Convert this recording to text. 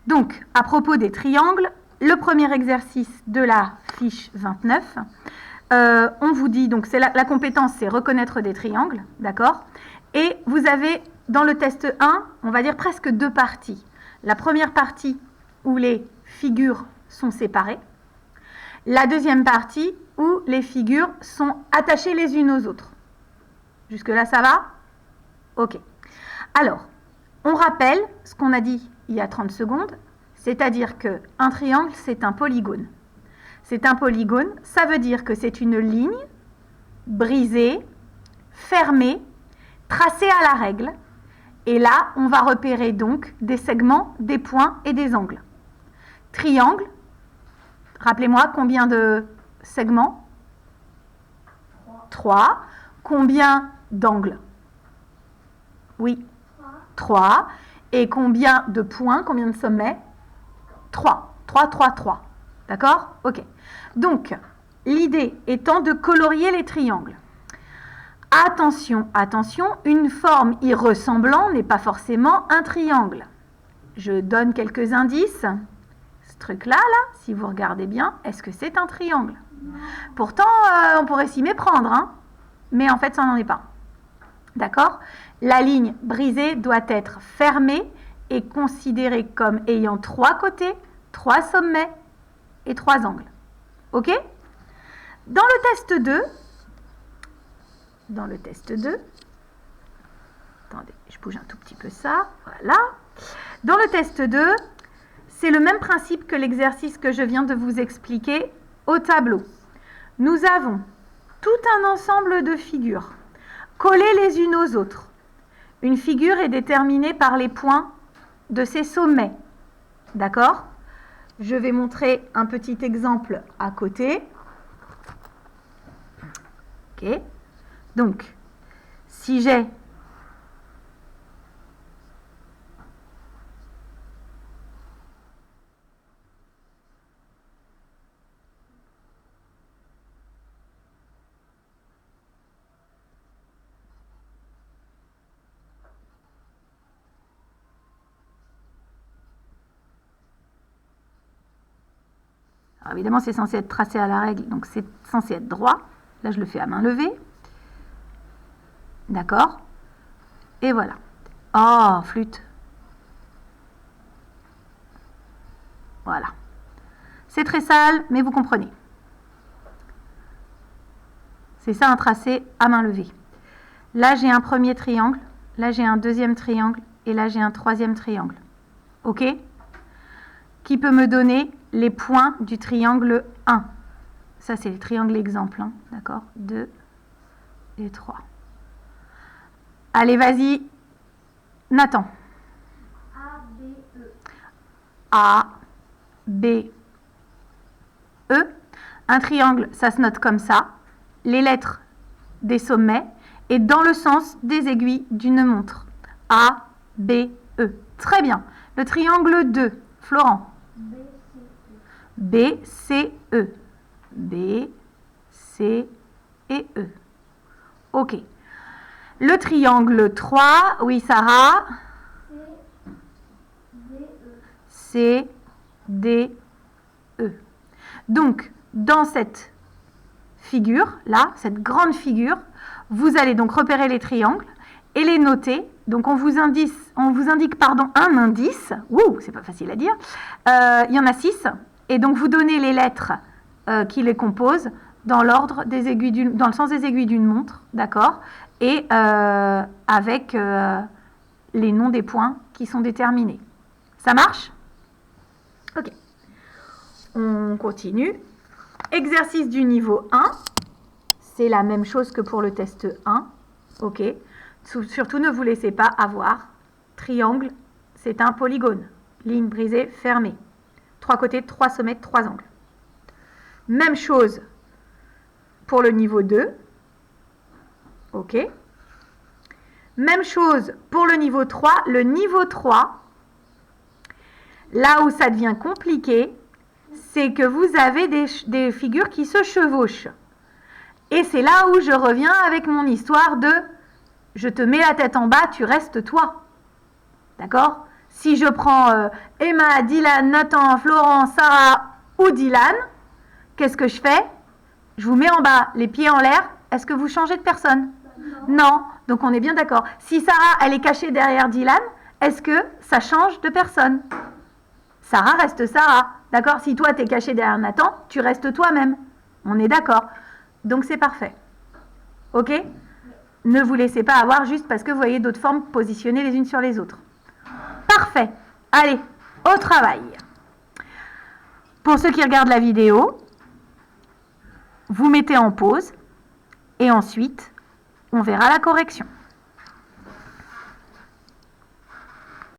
Donc, à propos des triangles, le premier exercice de la fiche 29, on vous dit, donc c'est la compétence, c'est reconnaître des triangles, d'accord? Et vous avez, dans le test 1, on va dire presque deux parties. La première partie où les figures sont séparées. La deuxième partie où les figures sont attachées les unes aux autres. Jusque-là, ça va? Ok. Alors, on rappelle ce qu'on a dit il y a 30 secondes, c'est-à-dire qu'un triangle, c'est un polygone. C'est un polygone, ça veut dire que c'est une ligne brisée, fermée, tracée à la règle. Et là, on va repérer donc des segments, des points et des angles. Triangle, rappelez-moi combien de segments? 3. Combien d'angles? Oui, 3. Et combien de points, combien de sommets? 3. 3, 3, 3. D'accord? Ok. Donc, l'idée étant de colorier les triangles. Attention, attention, une forme y ressemblant n'est pas forcément un triangle. Je donne quelques indices. Ce truc-là, si vous regardez bien, est-ce que c'est un triangle? Pourtant, on pourrait s'y méprendre, hein, mais en fait, ça n'en est pas. D'accord? La ligne brisée doit être fermée et considérée comme ayant 3 côtés, 3 sommets et 3 angles. Ok? Dans le test 2, attendez, je bouge un tout petit peu ça, voilà. Dans le test 2, c'est le même principe que l'exercice que je viens de vous expliquer au tableau. Nous avons tout un ensemble de figures collées les unes aux autres. Une figure est déterminée par les points de ses sommets. D'accord? Je vais montrer un petit exemple à côté. Ok. Donc, si j'ai Alors évidemment, c'est censé être tracé à la règle, donc c'est censé être droit. Là, je le fais à main levée. D'accord? Et voilà. Oh, flûte. Voilà. C'est très sale, mais vous comprenez. C'est ça un tracé à main levée. Là, j'ai un premier triangle. Là, j'ai un deuxième triangle. Et là, j'ai un troisième triangle. OK? Qui peut me donner les points du triangle 1. Ça, c'est le triangle exemple. Hein, d'accord? 2 et 3. Allez, vas-y. Nathan. A, B, E. A, B, E. Un triangle, ça se note comme ça. Les lettres des sommets et dans le sens des aiguilles d'une montre. A, B, E. Très bien. Le triangle 2. Florent. B, C, E. B, C et E. Ok. Le triangle 3. Oui, Sarah. C, D, E. Donc, dans cette figure, là, cette grande figure, vous allez donc repérer les triangles et les noter. Donc, on vous indique un indice. Ouh, c'est pas facile à dire. Il y en a 6. Et donc, vous donnez les lettres qui les composent dans l'ordre des aiguilles dans le sens des aiguilles d'une montre, d'accord? Et avec les noms des points qui sont déterminés. Ça marche? Ok. On continue. Exercice du niveau 1. C'est la même chose que pour le test 1. Ok. Surtout, ne vous laissez pas avoir. Triangle, c'est un polygone. Ligne brisée, fermée. 3 côtés, 3 sommets, 3 angles. Même chose pour le niveau 2. Ok. Même chose pour le niveau 3. Le niveau 3, là où ça devient compliqué, c'est que vous avez des figures qui se chevauchent. Et c'est là où je reviens avec mon histoire de « je te mets la tête en bas, tu restes toi ». D'accord? Si je prends Emma, Dylan, Nathan, Florent, Sarah ou Dylan, qu'est-ce que je fais? Je vous mets en bas, les pieds en l'air. Est-ce que vous changez de personne? Non. Donc on est bien d'accord. Si Sarah, elle est cachée derrière Dylan, est-ce que ça change de personne? Sarah reste Sarah. D'accord? Si toi, tu es caché derrière Nathan, tu restes toi-même. On est d'accord. Donc c'est parfait. Ok? Ne vous laissez pas avoir juste parce que vous voyez d'autres formes positionnées les unes sur les autres. Parfait. Allez, au travail. Pour ceux qui regardent la vidéo, vous mettez en pause et ensuite, on verra la correction.